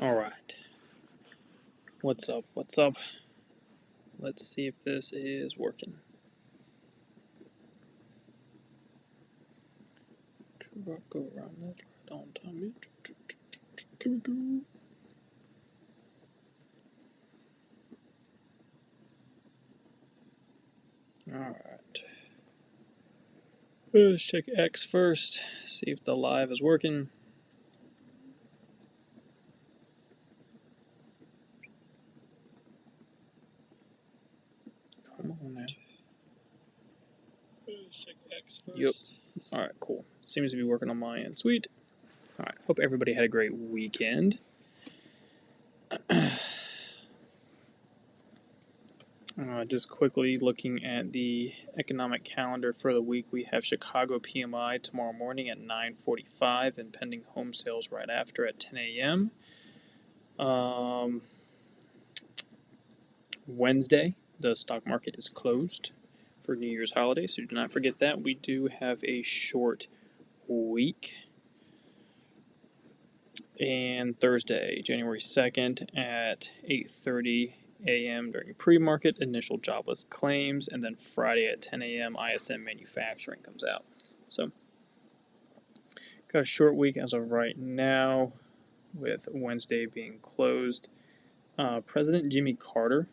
All right. What's up? What's up? Let's see if this is working. Go around this right on time. Here we go. All right. Let's check X first. See if the live is working. Come on now. Check X first. Yep. All right, cool. Seems to be working on my end. Sweet. All right. Hope everybody had a great weekend. Just quickly looking at the economic calendar for the week, we have Chicago PMI tomorrow morning at 9:45 and pending home sales right after at 10 a.m. Wednesday, the stock market is closed for New Year's holiday, so do not forget that. We do have a short week. And Thursday, January 2nd at 8:30 a.m. during pre-market, initial jobless claims, and then Friday at 10 a.m. ISM manufacturing comes out. So got a short week as of right now, with Wednesday being closed. President Jimmy Carter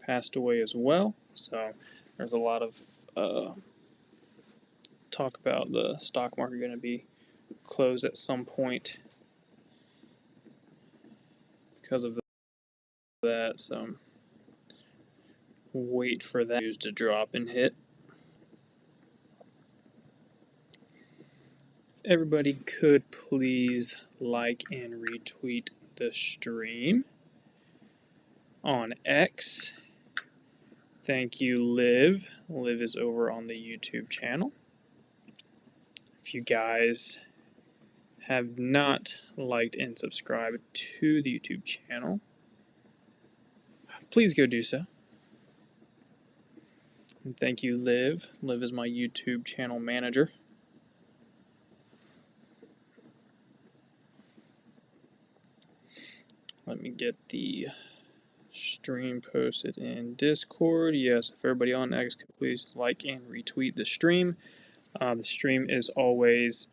passed away as well, so there's a lot of talk about the stock market going to be closed at some point because of that. So wait for that news to drop and hit. Everybody could please like and retweet the stream on X. Thank you, Liv. Liv is over on the YouTube channel. If you guys have not liked and subscribed to the YouTube channel, please go do so. And thank you, Liv. Liv is my YouTube channel manager. Let me get the stream posted in Discord. Yes, if everybody on X could please like and retweet the stream. The stream is always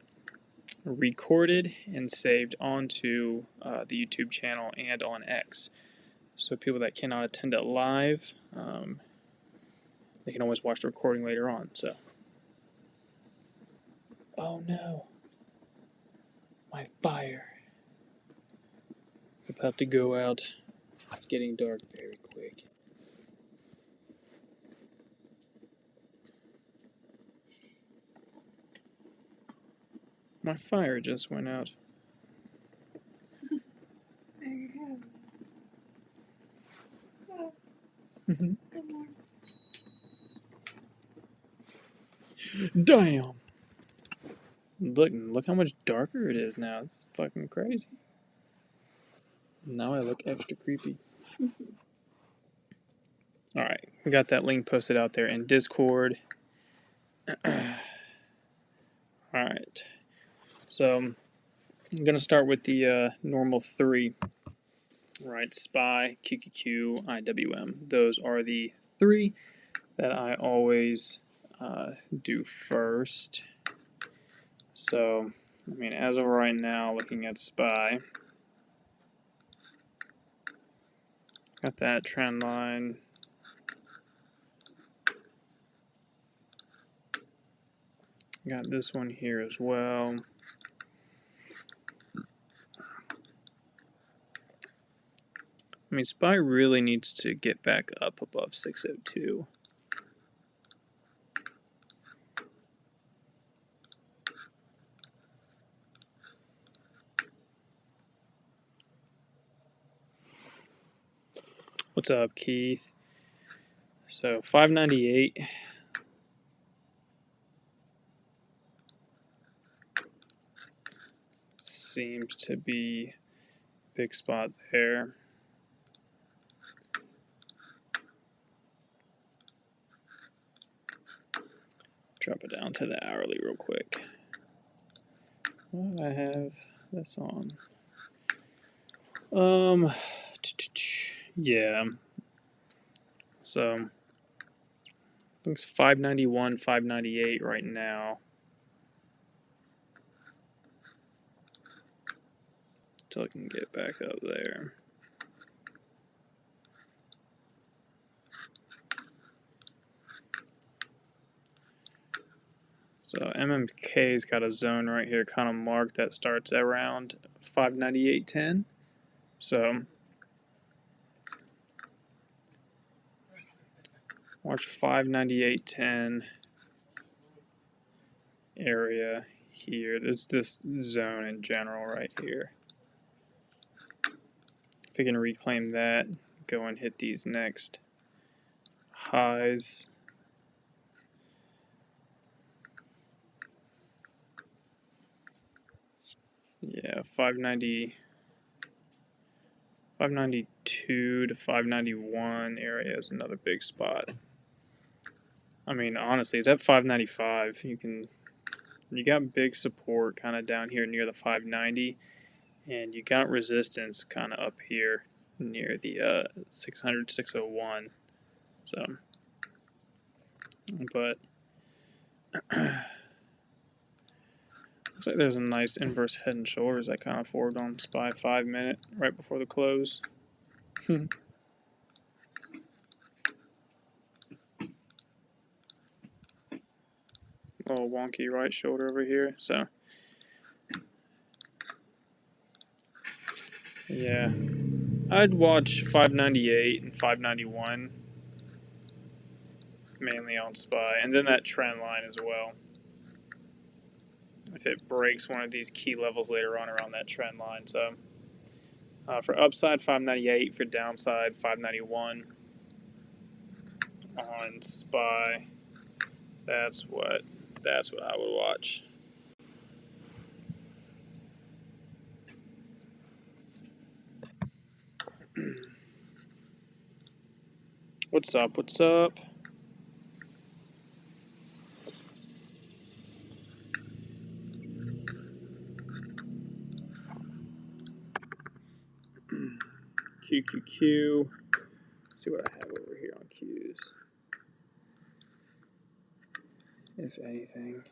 recorded and saved onto the YouTube channel and on X. So people that cannot attend it live, they can always watch the recording later on. So, oh no, my fire! It's about to go out. It's getting dark very quick. My fire just went out. There you have it. Mhm. Good morning. Damn! Look how much darker it is now. It's fucking crazy. Now I look extra creepy. Alright, we got that link posted out there in Discord. Alright, so I'm going to start with the normal three. Right, SPY, QQQ, IWM. Those are the three that I always do first. So, I mean, as of right now, looking at SPY, got that trend line. Got this one here as well. I mean, SPY really needs to get back up above 602. What's up, Keith? So 598. Seems to be a big spot there. Drop it down to the hourly real quick. Why do I have this on? Um, yeah. So looks 591, 598 right now. Until I can get back up there. So MMK's got a zone right here, kind of marked that starts around 598.10. So watch 598.10 area here. There's this zone in general right here. If we can reclaim that, go and hit these next highs. Yeah, 592 to 591 area is another big spot. I mean, honestly, it's at 595. You got big support kind of down here near the 590, and you got resistance kind of up here near the 600, 601. So, but looks like there's a nice inverse head and shoulders that kind of formed on SPY 5 minute right before the close. Little wonky right shoulder over here. So, yeah, I'd watch 598 and 591 mainly on SPY, and then that trend line as well. If it breaks one of these key levels later on around that trend line. So for upside 598, for downside 591 on SPY. That's what I would watch. What's up? What's up? QQQ. Let's see what I have over here on Qs. If anything.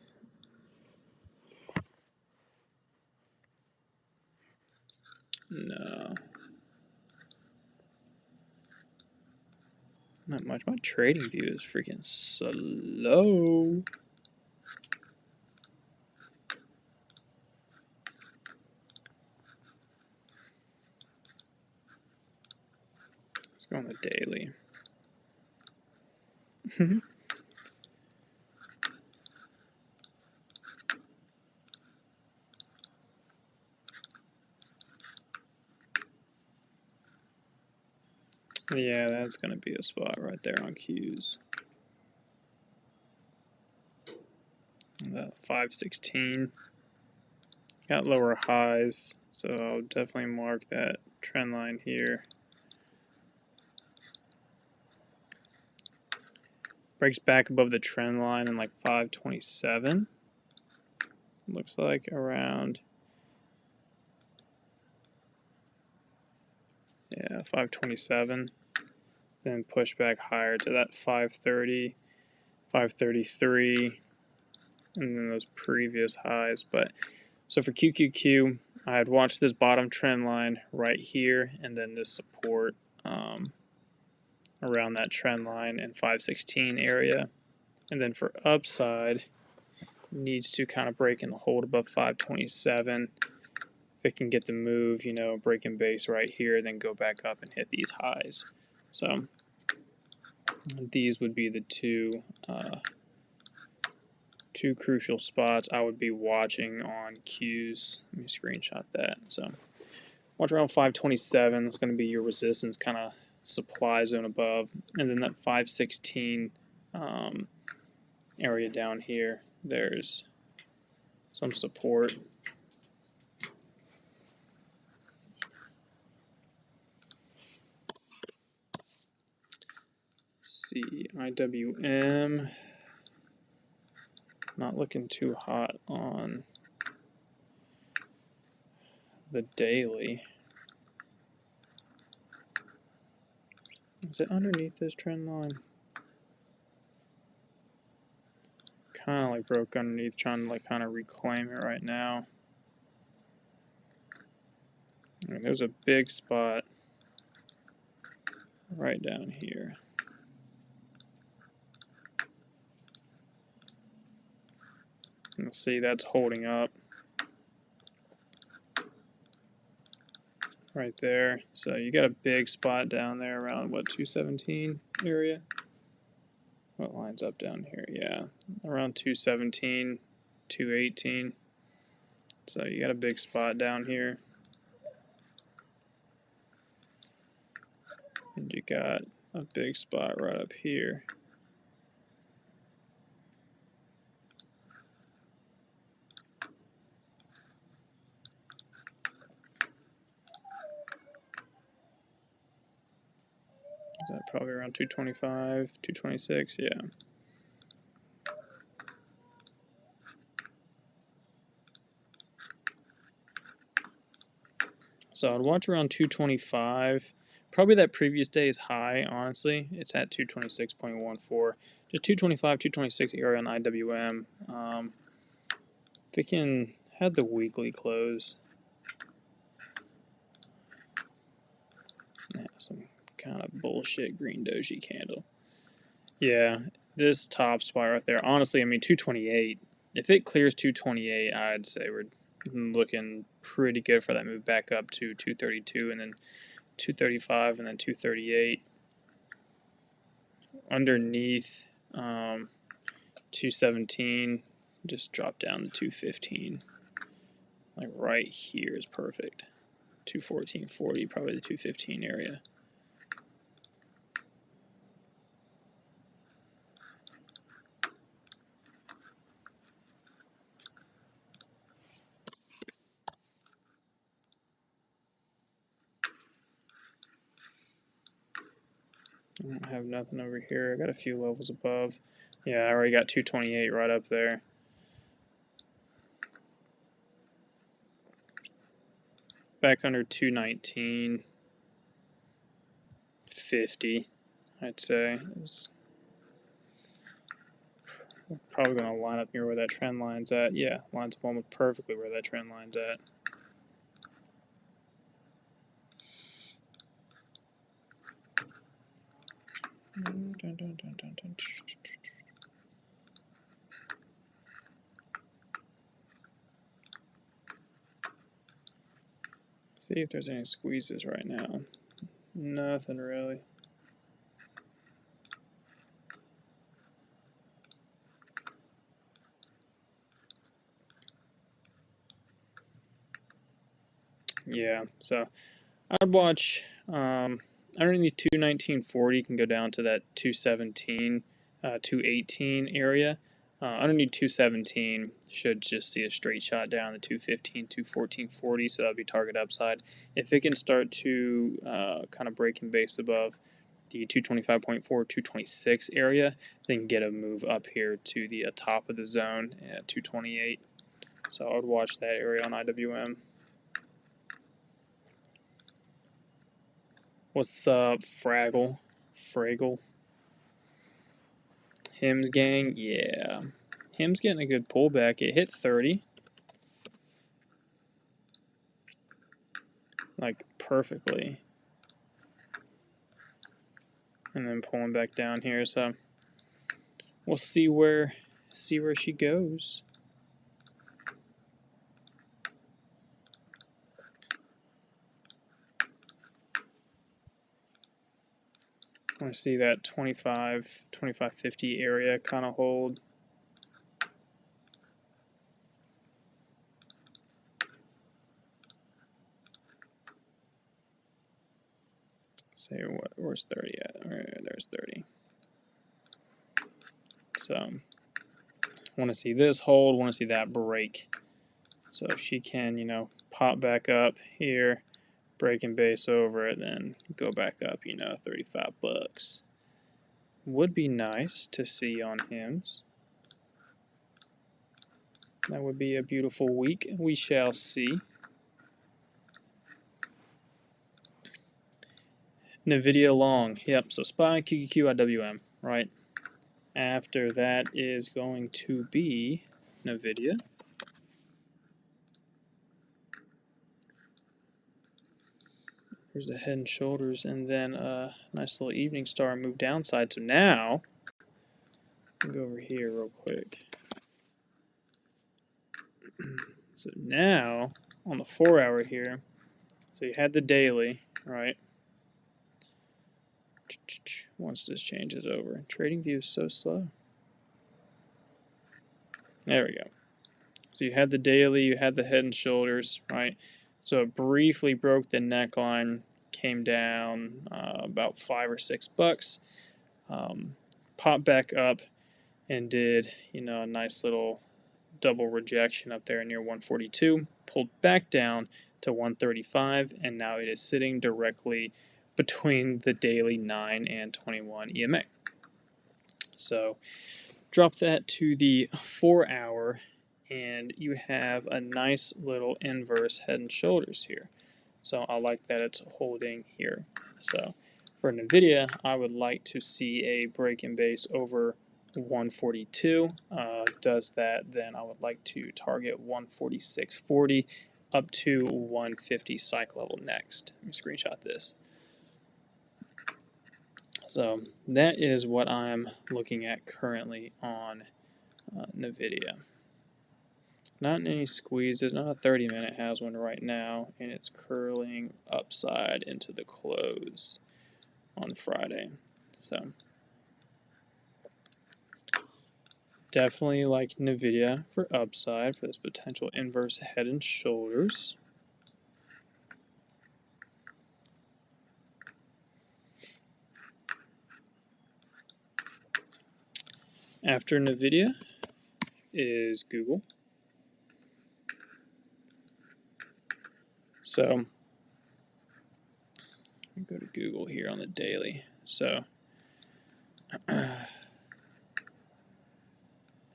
No. Not much. My trading view is freaking slow. Let's go on the daily. Yeah, that's going to be a spot right there on Qs. That 516. Got lower highs, so I'll definitely mark that trend line here. Breaks back above the trend line in like 527. Looks like around, yeah, 527. Then push back higher to that 530, 533, and then those previous highs. But so for QQQ, I'd watch this bottom trend line right here, and then this support around that trend line in 516 area. And then for upside, needs to kind of break and hold above 527. If it can get the move, breaking base right here, then go back up and hit these highs. So these would be the two crucial spots I would be watching on Qs. Let me screenshot that. So watch around 527. That's going to be your resistance kind of supply zone above, and then that 516 area down here. There's some support. See, IWM, not looking too hot on the daily. Is it underneath this trend line? Kind of like broke underneath, trying to like kind of reclaim it right now. I mean, there's a big spot right down here. You'll see that's holding up right there. So you got a big spot down there around what, 217 area? What lines up down here? Yeah, around 217, 218. So you got a big spot down here. And you got a big spot right up here. Is that probably around 225, 226? Yeah. So I'd watch around 225. Probably that previous day's high, honestly. It's at 226.14. Just 225, 226 area on IWM. If it can have the weekly close. Yeah, some kind of bullshit green doji candle. Yeah, this top spot right there. Honestly, I mean, 228. If it clears 228, I'd say we're looking pretty good for that move back up to 232 and then 235 and then 238. Underneath 217, just drop down to 215. Like right here is perfect. 214.40, probably the 215 area. I don't have nothing over here. I got a few levels above. Yeah, I already got 228 right up there. Back under 219.50, I'd say. Is probably going to line up near where that trend line's at. Yeah, lines up almost perfectly where that trend line's at. See if there's any squeezes right now. Nothing really. Yeah, so I'd watch underneath 219.40 can go down to that 217, 218 area. Underneath 217 should just see a straight shot down to 215, 214.40, so that would be target upside. If it can start to kind of break in base above the 225.4, 226 area, then get a move up here to the top of the zone at 228. So I would watch that area on IWM. What's up, Fraggle? Him's gang? Yeah. Him's getting a good pullback. It hit 30. Like, perfectly. And then pulling back down here, so we'll see where she goes. I want to see that 25.50 area kind of hold. Say where's 30 at? There's 30. So want to see this hold, want to see that break. So if she can, pop back up here, breaking base over it, then go back up, $35. Would be nice to see on Hims. That would be a beautiful week. We shall see. NVIDIA long. Yep, so SPY, QQQ, IWM, right? After that is going to be NVIDIA. There's the head and shoulders, and then a nice little evening star move downside. So now, I'll go over here real quick. So now, on the 4 hour here, so you had the daily, right? Once this changes over. Trading view is so slow. There we go. So you had the daily, you had the head and shoulders, right? So it briefly broke the neckline, came down about $5 or $6, popped back up, and did a nice little double rejection up there near 142, pulled back down to 135, and now it is sitting directly between the daily 9 and 21 EMA. So drop that to the 4 hour, and you have a nice little inverse head and shoulders here. So I like that it's holding here. So for NVIDIA, I would like to see a break in base over 142. Does that, then I would like to target 146.40 up to 150 psych level next. Let me screenshot this. So that is what I'm looking at currently on NVIDIA. Not in any squeezes, not a 30-minute has one right now, and it's curling upside into the close on Friday. So definitely like NVIDIA for upside for this potential inverse head and shoulders. After NVIDIA is Google. So we go to Google here on the daily. So have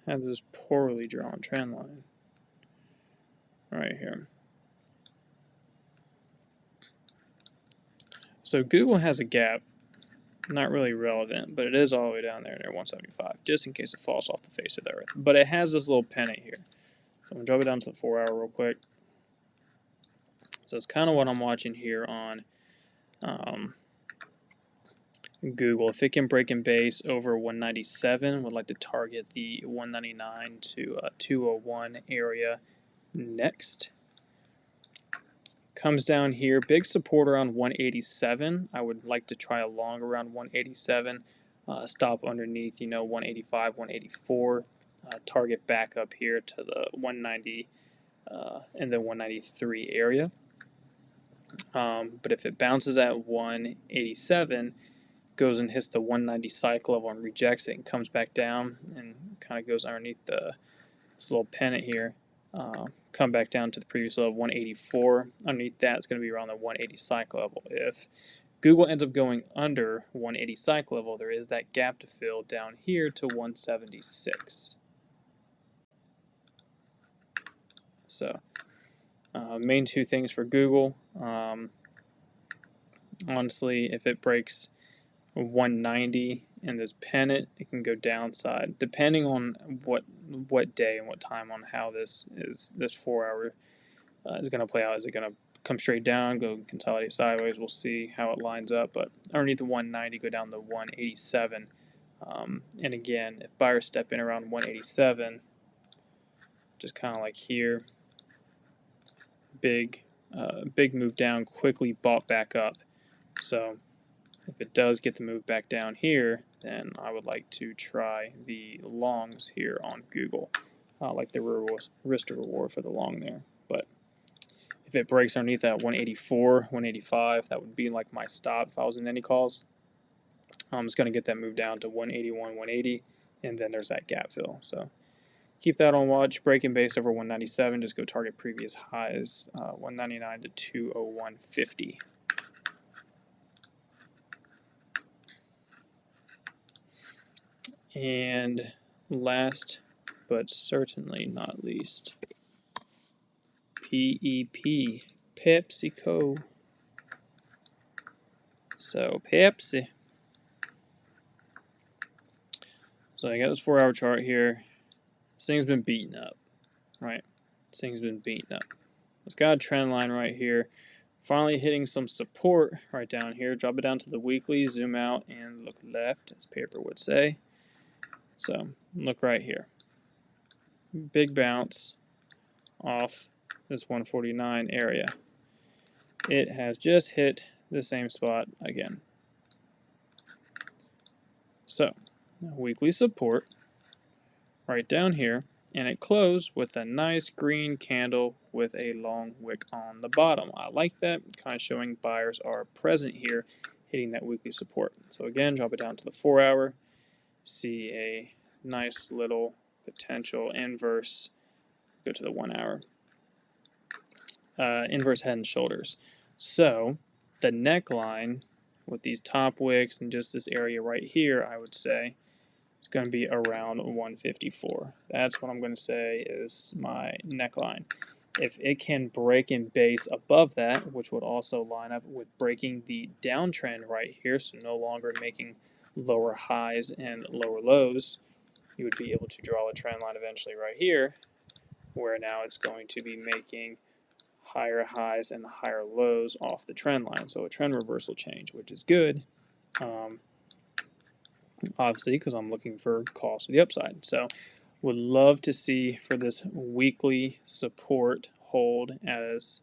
this poorly drawn trend line right here. So Google has a gap, not really relevant, but it is all the way down there near 175, just in case it falls off the face of the earth. But it has this little pennant here. So I'm going to drop it down to the 4 hour real quick. So it's kind of what I'm watching here on Google. If it can break in base over 197, would like to target the 199 to 201 area next. Comes down here, big support around 187. I would like to try a long around 187. Stop underneath, 185, 184. Target back up here to the 190 and the 193 area. But if it bounces at 187, goes and hits the 190 psych level and rejects it and comes back down and kind of goes underneath this little pennant here, come back down to the previous level 184. Underneath that is going to be around the 180 psych level. If Google ends up going under 180 psych level, there is that gap to fill down here to 176. So main two things for Google, honestly, if it breaks 190 in this pennant, it can go downside depending on what day and what time on how this 4 hour is going to play out. Is it going to come straight down, go consolidate sideways? We'll see how it lines up, but underneath the 190, go down to 187. And again, if buyers step in around 187, just kind of like here, big move down, quickly bought back up. So if it does get the move back down here, then I would like to try the longs here on Google. Like the risk to reward for the long there. But if it breaks underneath that 184, 185, that would be like my stop if I was in any calls. It's going to get that move down to 181, 180, and then there's that gap fill. So keep that on watch. Breaking base over 197, just go target previous highs, 199 to 201.50. And last but certainly not least, PEP, PepsiCo. So Pepsi. So I got this 4-hour chart here. This thing's been beaten up, right? This thing's been beaten up. It's got a trend line right here. Finally hitting some support right down here. Drop it down to the weekly, zoom out, and look left, as paper would say. So look right here. Big bounce off this 149 area. It has just hit the same spot again. So weekly support right down here, and it closed with a nice green candle with a long wick on the bottom. I like that, kind of showing buyers are present here, hitting that weekly support. So again, drop it down to the 4-hour, see a nice little potential inverse. Go to the 1-hour. Inverse head and shoulders. So the neckline with these top wicks and just this area right here, I would say, is going to be around 154. That's what I'm going to say is my neckline. If it can break and base above that, which would also line up with breaking the downtrend right here, so no longer making lower highs and lower lows, you would be able to draw a trend line eventually right here, where now it's going to be making higher highs and higher lows off the trend line. So a trend reversal change, which is good. Obviously, because I'm looking for calls to the upside. So would love to see for this weekly support hold as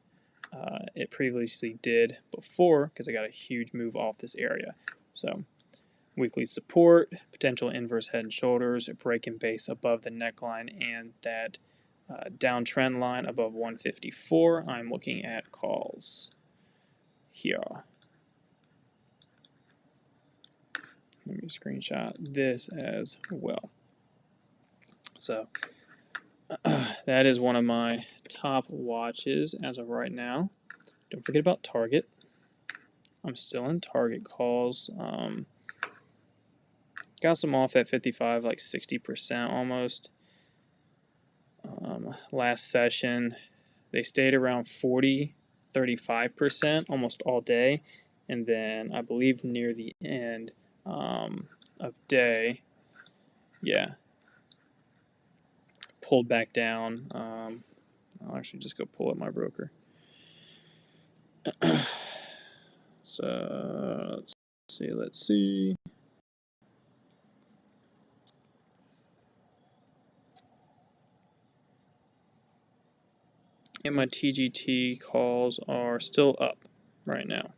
it previously did before, because I got a huge move off this area. So weekly support, potential inverse head and shoulders, a break and base above the neckline, and that downtrend line above 154. I'm looking at calls here. Let me screenshot this as well. So that is one of my top watches as of right now. Don't forget about Target. I'm still in Target calls. Got some off at 55, like 60% almost. Last session, they stayed around 40, 35% almost all day. And then I believe near the end of day, yeah, pulled back down. I'll actually just go pull up my broker. So let's see. And my TGT calls are still up right now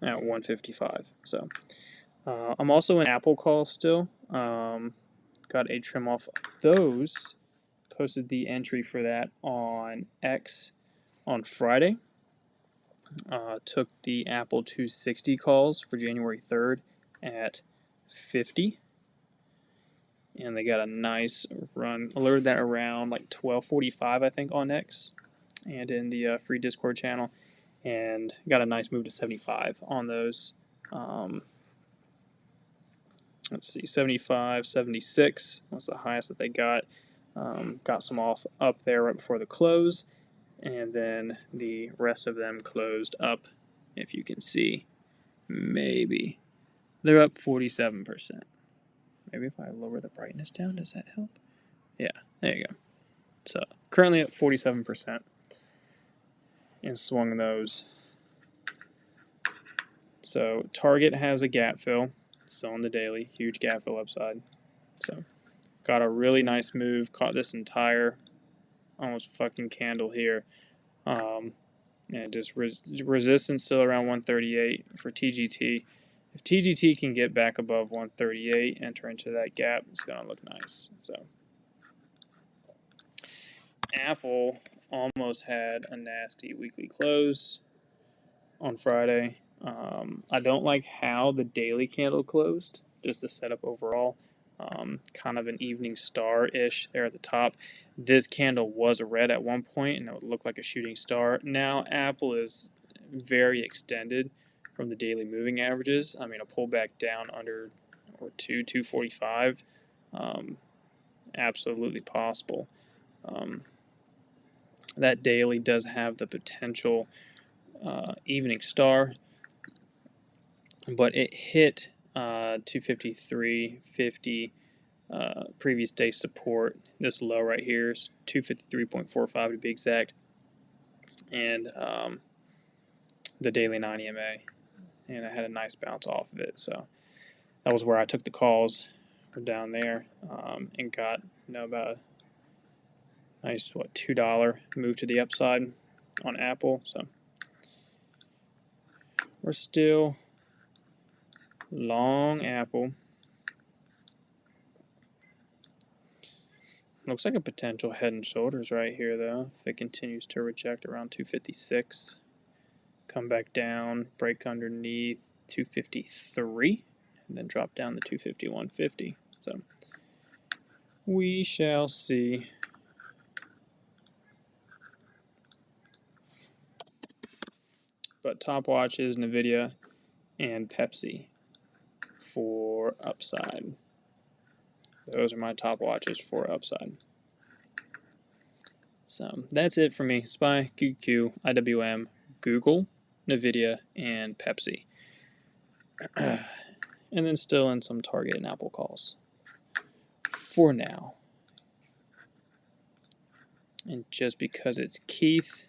at 155. So I'm also in Apple calls still. Got a trim off of those. Posted the entry for that on X on Friday. Took the Apple 260 calls for January 3rd at 50. And they got a nice run. Alerted that around like 12:45, I think, on X and in the free Discord channel. And got a nice move to 75 on those. Let's see, 75, 76 was the highest that they got. Got some off up there right before the close. And then the rest of them closed up, if you can see. Maybe. They're up 47%. Maybe if I lower the brightness down, does that help? Yeah, there you go. So currently at 47% and swung those. So Target has a gap fill, still on the daily, huge gap fill upside. So got a really nice move, caught this entire almost fucking candle here. And just resistance still around 138 for TGT. If TGT can get back above 138, enter into that gap, it's going to look nice. So Apple almost had a nasty weekly close on Friday. I don't like how the daily candle closed, just the setup overall. Kind of an evening star-ish there at the top. This candle was red at one point, and it looked like a shooting star. Now Apple is very extended from the daily moving averages. I mean, a pullback down under or 245, absolutely possible. That daily does have the potential evening star, but it hit 253.50 previous day support. This low right here is 253.45 to be exact, and the daily 9 EMA, and I had a nice bounce off of it. So that was where I took the calls for down there, and got about a nice $2 move to the upside on Apple. So we're still long Apple. Looks like a potential head and shoulders right here, though, if it continues to reject around 256. Come back down, break underneath 253, and then drop down to 251.50. So we shall see. But top watch is NVIDIA and Pepsi for upside. Those are my top watches for upside. So that's it for me. SPY, QQ, IWM, Google, NVIDIA, and Pepsi. And then still in some Target and Apple calls for now. And just because it's Keith,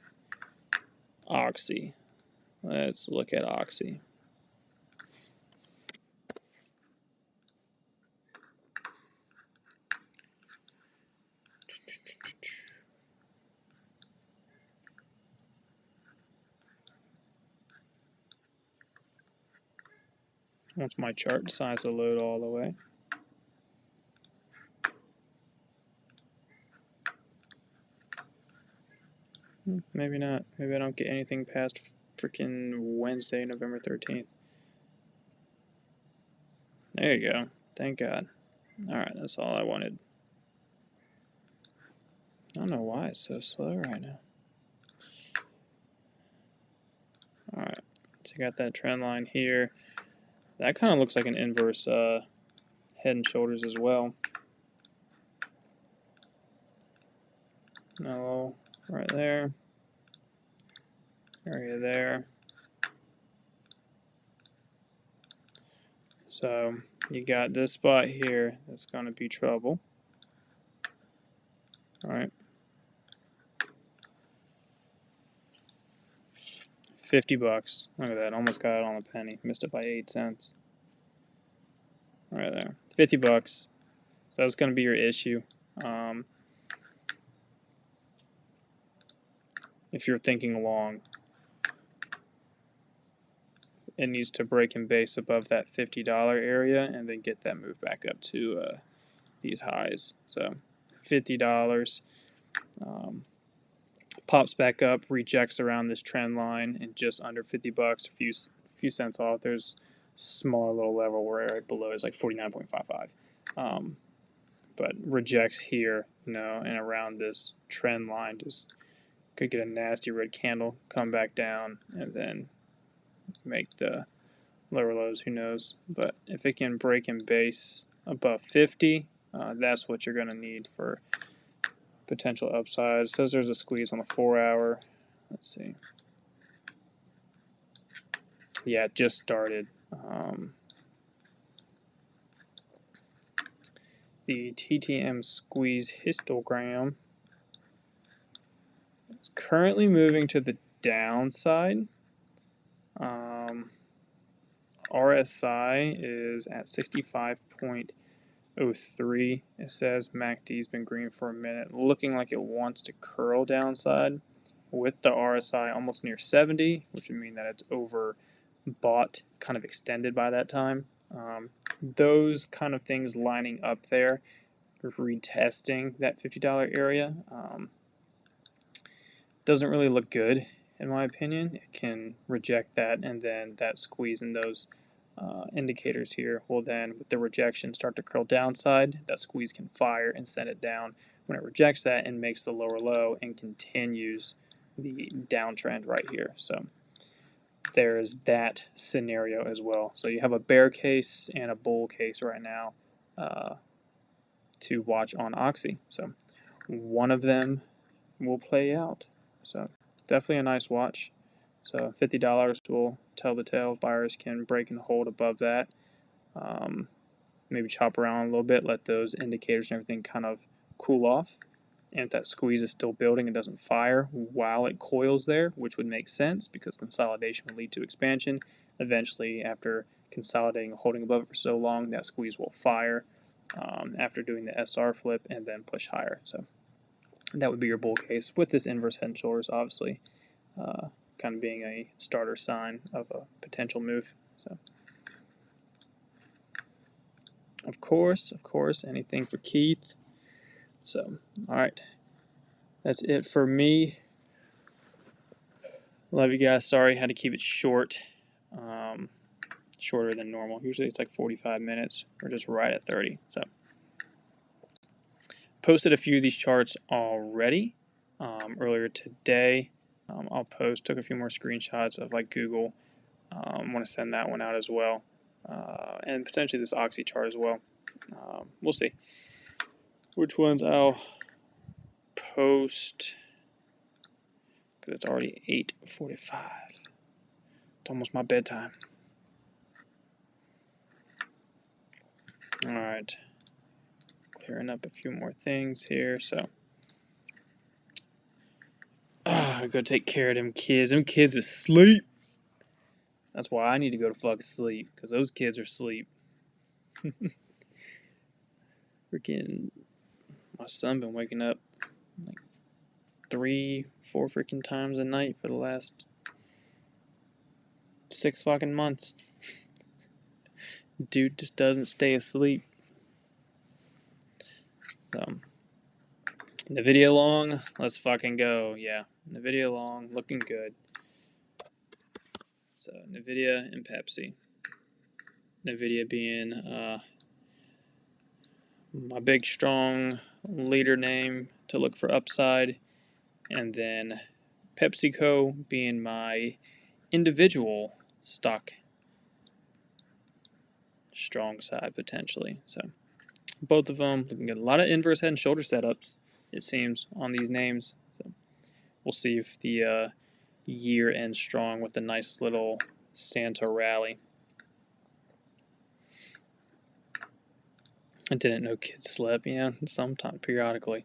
Oxy. Let's look at Oxy. Once my chart decides to load all the way. Maybe not. Maybe I don't get anything past freaking Wednesday, November 13th. There you go. Thank God. Alright, that's all I wanted. I don't know why it's so slow right now. Alright, so you got that trend line here. That kind of looks like an inverse head and shoulders as well. No, right there. Area there. So you got this spot here that's going to be trouble. Alright. 50 bucks. Look at that. Almost got it on the penny. Missed it by 8 cents. Right there. 50 bucks. So that's going to be your issue. If you're thinking long, it needs to break and base above that $50 area and then get that move back up to these highs. So $50. Pops back up, rejects around this trend line, and just under 50 bucks, a few cents off. There's a smaller little level where right below is like 49.55. But rejects here, and around this trend line, just could get a nasty red candle, come back down, and then make the lower lows. Who knows? But if it can break and base above 50, that's what you're going to need for potential upside. It says there's a squeeze on the 4-hour. Let's see. Yeah, it just started. The TTM squeeze histogram is currently moving to the downside. RSI is at 65.03. It says MACD's been green for a minute, looking like it wants to curl downside with the RSI almost near 70, which would mean that it's overbought, kind of extended by that time. Those kind of things lining up there, retesting that $50 area, doesn't really look good in my opinion. It can reject that, and then that squeeze in those indicators here will then, with the rejection, start to curl downside. That squeeze can fire and send it down when it rejects that and makes the lower low and continues the downtrend right here. So there's that scenario as well. So you have a bear case and a bull case right now to watch on Oxy. So one of them will play out. So definitely a nice watch. So $50 will tell the tale. Buyers can break and hold above that. Maybe chop around a little bit, let those indicators and everything kind of cool off. And if that squeeze is still building and doesn't fire while it coils there, which would make sense because consolidation would lead to expansion. Eventually, after consolidating and holding above it for so long, that squeeze will fire after doing the SR flip and then push higher. So that would be your bull case with this inverse head and shoulders, obviously, kind of being a starter sign of a potential move. So, of course, anything for Keith. So, all right, that's it for me. Love you guys. Sorry, had to keep it short, shorter than normal. Usually it's like 45 minutes. We're just right at 30. So, posted a few of these charts already earlier today. Took a few more screenshots of like Google. Want to send that one out as well, and potentially this Oxy chart as well. We'll see which ones I'll post because it's already 8:45. It's almost my bedtime. All right, clearing up a few more things here. So, I gotta take care of them kids. Them kids is asleep. That's why I need to go to fucking sleep because those kids are asleep. Freaking, my son been waking up like 3, 4 freaking times a night for the last 6 fucking months. Dude just doesn't stay asleep. So, NVIDIA long, let's fucking go. Yeah, NVIDIA long, looking good. So, NVIDIA and Pepsi. NVIDIA being my big, strong leader name to look for upside. And then PepsiCo being my individual stock strong side potentially. So both of them looking at a lot of inverse head and shoulder setups, it seems, on these names. So we'll see if the year ends strong with a nice little Santa rally. I didn't know kids slept, yeah, sometime periodically.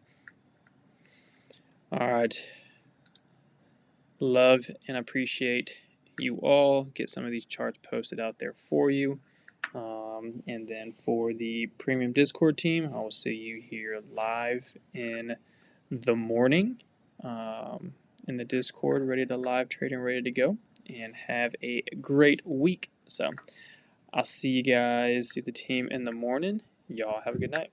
All right. Love and appreciate you all. Get some of these charts posted out there for you. And then for the premium Discord team, I will see you here live in the morning in the Discord, ready to live trade and ready to go. And have a great week. So I'll see you guys, see the team in the morning. Y'all have a good night.